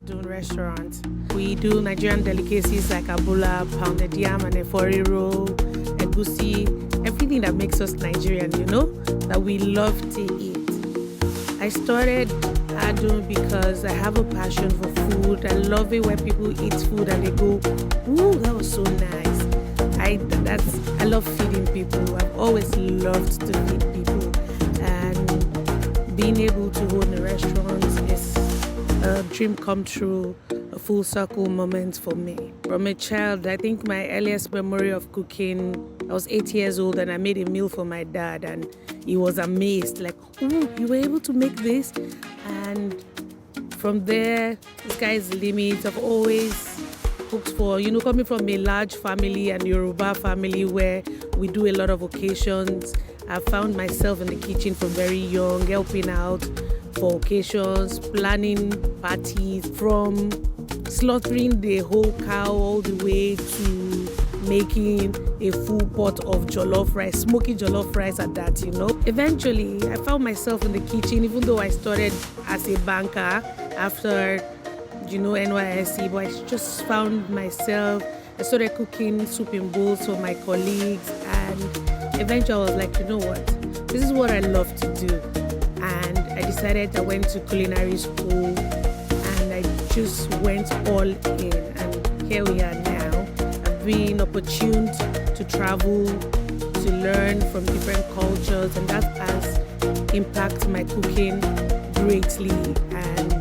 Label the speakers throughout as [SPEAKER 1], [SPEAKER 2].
[SPEAKER 1] Doing restaurants. We do Nigerian delicacies like abula, pounded yam, and efori roll, egusi, everything that makes us Nigerian, that we love to eat. I started Adu because I have a passion for food. I love it when people eat food and they go, "Ooh, that was so nice." I love feeding people. I've always loved to feed people, and being able to own a restaurant is a dream come true, a full circle moment for me. From a child, I think my earliest memory of cooking, I was 8 years old and I made a meal for my dad, and he was amazed, like, "Oh, you were able to make this?" And from there, the sky's the limit. I've always cooked for, coming from a large family and Yoruba family where we do a lot of occasions. I found myself in the kitchen from very young, helping out for occasions, planning parties, from slaughtering the whole cow all the way to making a full pot of jollof rice, smoky jollof rice at that, Eventually, I found myself in the kitchen, even though I started as a banker after, NYSC, but I just found myself, I started cooking soup in bowls for my colleagues, and eventually I was like, you know what, this is what I love to do. And I decided I went to culinary school, and I just went all in, and here we are now. I've been opportuned to travel, to learn from different cultures, and that has impacted my cooking greatly. And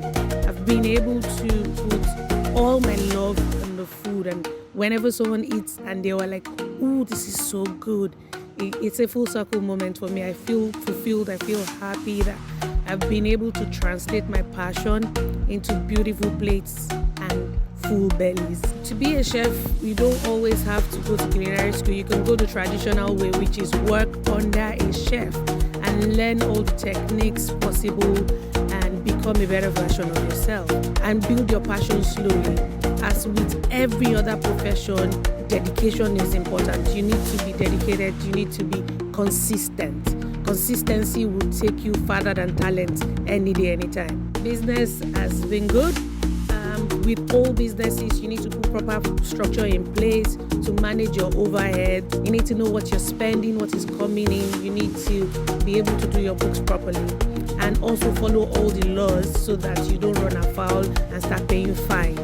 [SPEAKER 1] I've been able to put all my love on the food, and whenever someone eats and they were like, "Ooh, this is so good," it's a full circle moment for me. I feel fulfilled, I feel happy that I've been able to translate my passion into beautiful plates and full bellies. To be a chef, you don't always have to go to culinary school. You can go the traditional way, which is work under a chef and learn all the techniques possible and become a better version of yourself and build your passion slowly. As with every other profession, dedication is important. You need to be dedicated. You need to be consistent. Consistency will take you farther than talent any day, anytime. Business has been good. With all businesses, you need to put proper structure in place to manage your overhead. You need to know what you're spending, what is coming in. You need to be able to do your books properly and also follow all the laws so that you don't run afoul and start paying fines.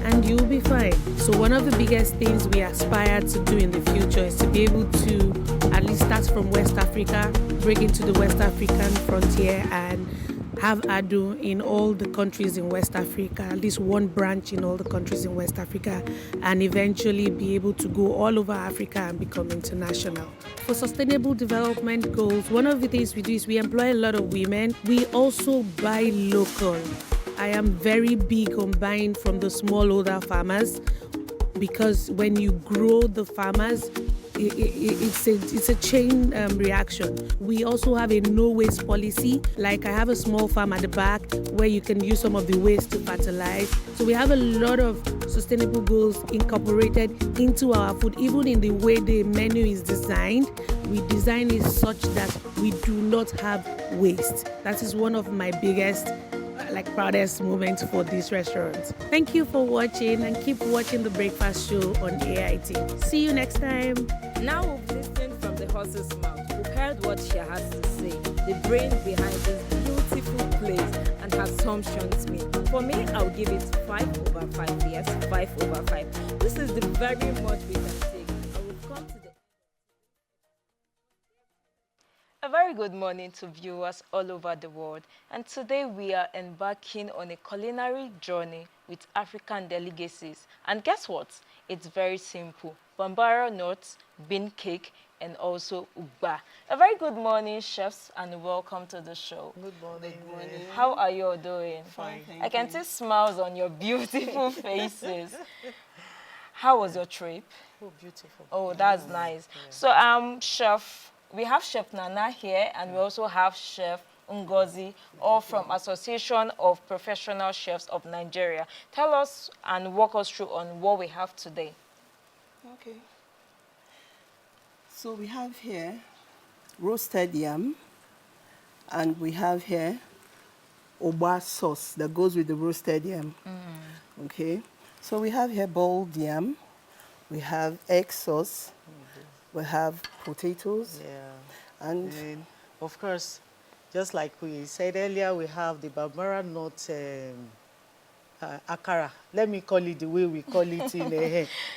[SPEAKER 1] And you'll be fine. So one of the biggest things we aspire to do in the future is to be able to at least start from West Africa, break into the West African frontier, and have Adu in all the countries in West Africa, at least one branch in all the countries in West Africa, and eventually be able to go all over Africa and become international. For sustainable development goals, one of the things we do is we employ a lot of women. We also buy local. I am very big on buying from the smallholder farmers, because when you grow the farmers, it's a chain reaction. We also have a no waste policy. Like I have a small farm at the back where you can use some of the waste to fertilize. So we have a lot of sustainable goals incorporated into our food, even in the way the menu is designed. We design it such that we do not have waste. That is one of my biggest proudest moments for this restaurant. Thank you for watching, and keep watching The Breakfast Show on AIT. See you next time.
[SPEAKER 2] Now we've listened from the horse's mouth. We've heard what she has to say, the brain behind this beautiful place, and her assumptions me. For me, I'll give it 5/5. Yes, 5/5. This is the very much we can take. And we've come to the A very good morning to viewers all over the world, and today we are embarking on a culinary journey with African delicacies. And guess what? It's very simple. Bambara nuts, bean cake, and also ugba. A very good morning, chefs, and welcome to the show.
[SPEAKER 3] Good morning. Good morning.
[SPEAKER 2] How are you all doing?
[SPEAKER 3] Fine, thank
[SPEAKER 2] I can see smiles on your beautiful faces. How was your trip?
[SPEAKER 3] Oh, beautiful.
[SPEAKER 2] Oh, that's nice. Yeah. So, Chef, we have Chef Nana here, and we also have Chef Ngozi, all from Association of Professional Chefs of Nigeria. Tell us and walk us through on what we have today.
[SPEAKER 3] Okay. So we have here roasted yam, and we have here oba sauce that goes with the roasted yam. Okay. So we have here boiled yam. We have egg sauce. We have potatoes.
[SPEAKER 4] Yeah.
[SPEAKER 3] And
[SPEAKER 4] And of course, just like we said earlier, we have the Bambara nut akara. Let me call it the way we call it in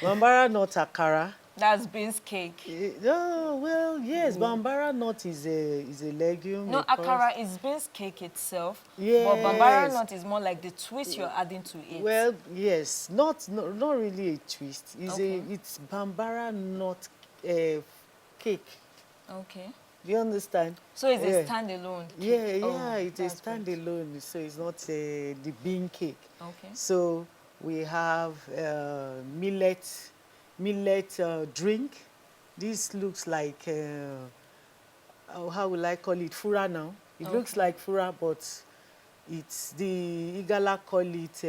[SPEAKER 4] Bambara nut akara.
[SPEAKER 2] That's beans cake.
[SPEAKER 4] Oh, well, yes, Bambara nut is a legume,
[SPEAKER 2] No,
[SPEAKER 4] of course.
[SPEAKER 2] akara is beans cake itself, but bambara
[SPEAKER 4] Yes.
[SPEAKER 2] nut is more like the twist you're adding to it.
[SPEAKER 4] Well, yes, not really a twist.
[SPEAKER 2] Okay.
[SPEAKER 4] It's Bambara nut cake.
[SPEAKER 2] Okay.
[SPEAKER 4] Do you understand?
[SPEAKER 2] So it's
[SPEAKER 4] Yeah.
[SPEAKER 2] a standalone
[SPEAKER 4] Yeah,
[SPEAKER 2] cake?
[SPEAKER 4] yeah,
[SPEAKER 2] Oh,
[SPEAKER 4] it's a
[SPEAKER 2] that's great.
[SPEAKER 4] standalone, so it's not the bean cake.
[SPEAKER 2] Okay.
[SPEAKER 4] So we have millet drink. This looks like how will I call it? Fura now. It looks
[SPEAKER 2] Okay.
[SPEAKER 4] like fura, but it's the Igala call it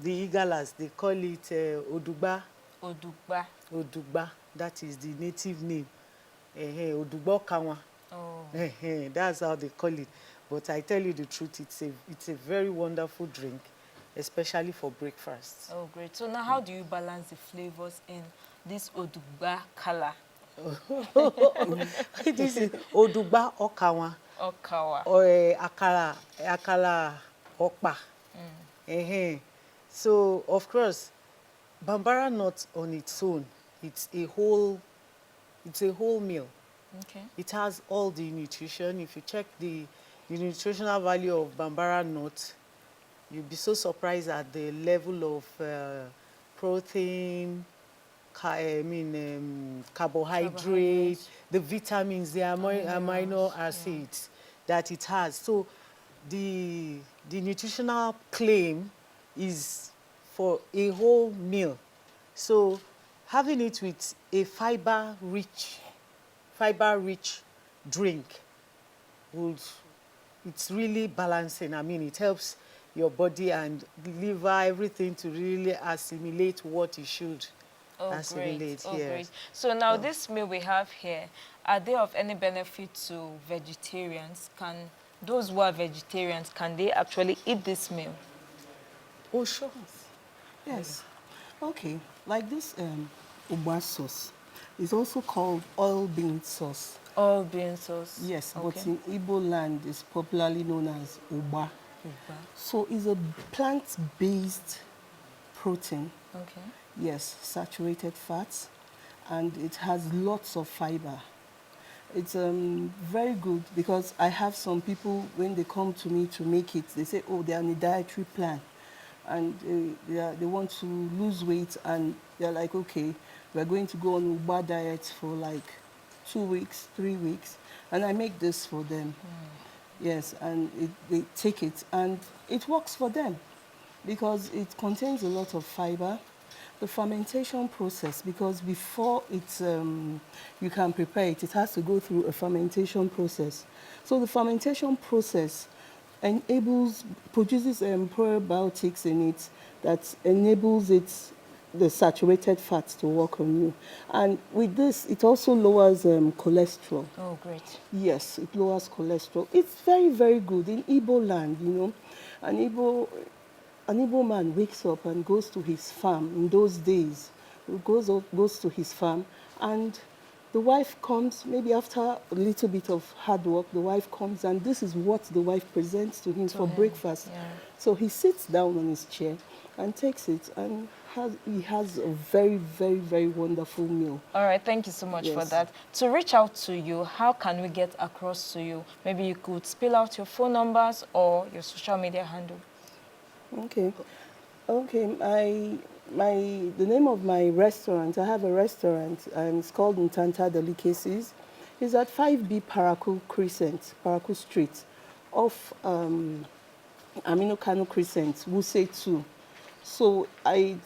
[SPEAKER 4] the Igalas they call it Odugba.
[SPEAKER 2] Odugba.
[SPEAKER 4] Odugba. That is the native name. Odugbo Kawa.
[SPEAKER 2] Oh.
[SPEAKER 4] That's how they call it. But I tell you the truth, it's a very wonderful drink, especially for breakfast.
[SPEAKER 2] Oh, great. So now how do you balance the flavors in this Odugba color?
[SPEAKER 4] This is Odugba Okawa
[SPEAKER 2] Okawa.
[SPEAKER 4] or Akala Okpa. So, of course, Bambara nut on its own, it's a whole meal.
[SPEAKER 2] Okay.
[SPEAKER 4] It has all the nutrition. If you check the nutritional value of Bambara nut, you'll be so surprised at the level of protein, carbohydrate, the vitamins, the amino acids that it has. So the nutritional claim is for a whole meal. So having it with a fiber-rich drink it's really balancing. I mean, it helps your body and liver, everything to really assimilate what it should assimilate.
[SPEAKER 2] Great. Oh,
[SPEAKER 4] yes.
[SPEAKER 2] great. So now this meal we have here, are they of any benefit to vegetarians? Can those who are vegetarians, can they actually eat this meal?
[SPEAKER 4] Oh, sure.
[SPEAKER 3] yes. Okay. Like this Uba sauce is also called oil bean sauce.
[SPEAKER 2] All bean sauce?
[SPEAKER 3] Yes,
[SPEAKER 2] Okay.
[SPEAKER 3] but in Igbo land it's popularly known as Uba. So it's a plant-based protein.
[SPEAKER 2] Okay.
[SPEAKER 3] Yes, saturated fats, and it has lots of fiber. It's very good because I have some people, when they come to me to make it, they say, oh, they're on a dietary plan and they want to lose weight, and they're like, okay, we're going to go on Uba diet for like 2 weeks, 3 weeks, and I make this for them. Yes, and they take it, and it works for them because it contains a lot of fiber. The fermentation process, because before you can prepare it, it has to go through a fermentation process. So the fermentation process produces probiotics in it that enables the saturated fats to work on you. And with this, it also lowers cholesterol.
[SPEAKER 2] Oh, great.
[SPEAKER 3] Yes, it lowers cholesterol. It's very, very good. In Igbo land, you know, an Igbo man wakes up and goes to his farm in those days. He goes to his farm, and the wife comes, maybe after a little bit of hard work, the wife comes, and this is what the wife presents to him for breakfast.
[SPEAKER 2] Yeah.
[SPEAKER 3] So he sits down on his chair and takes it, and he has a very, very, very wonderful meal.
[SPEAKER 2] All right, thank you so much for
[SPEAKER 3] Yes.
[SPEAKER 2] that. To reach out to you, how can we get across to you? Maybe you could spell out your phone numbers or your social media handle.
[SPEAKER 3] Okay. The name of my restaurant, I have a restaurant, and it's called Ntanta Delicacies. It's at 5B Paraku Street, off Amino Kano Crescent, Wuse 2. So you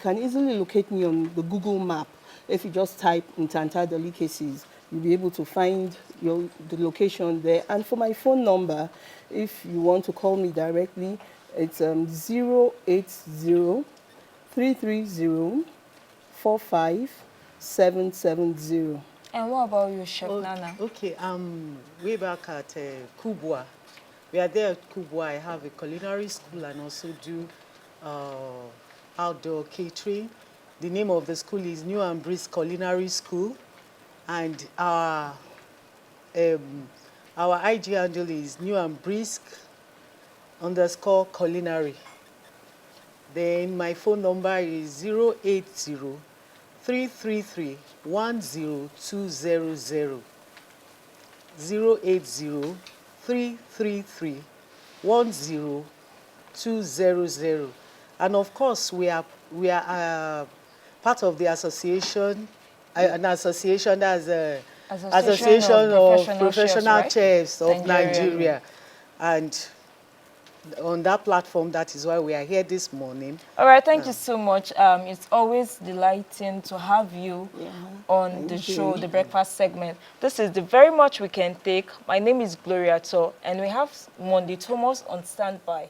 [SPEAKER 3] can easily locate me on the Google map. If you just type Ntanta Delicacies, you'll be able to find the location there. And for my phone number, if you want to call me directly, it's 080-330-45770.
[SPEAKER 2] And what about you, Chef Nana?
[SPEAKER 4] Okay, way back at Kubwa. We are there at Kubwa. I have a culinary school and also do outdoor catering. The name of the school is New and Brisk Culinary School, and our IG handle is New and Brisk _ culinary. Then my phone number is 080-333-10200. 080-333-10200. And of course, we are part of the association, an association that's Association of Professional Chefs of Nigeria. And on that platform, that is why we are here this morning.
[SPEAKER 2] All right, thank you so much. It's always delighting to have you on the show, the breakfast segment. This is the very much we can take. My name is Gloria To, and we have Monday Thomas on standby.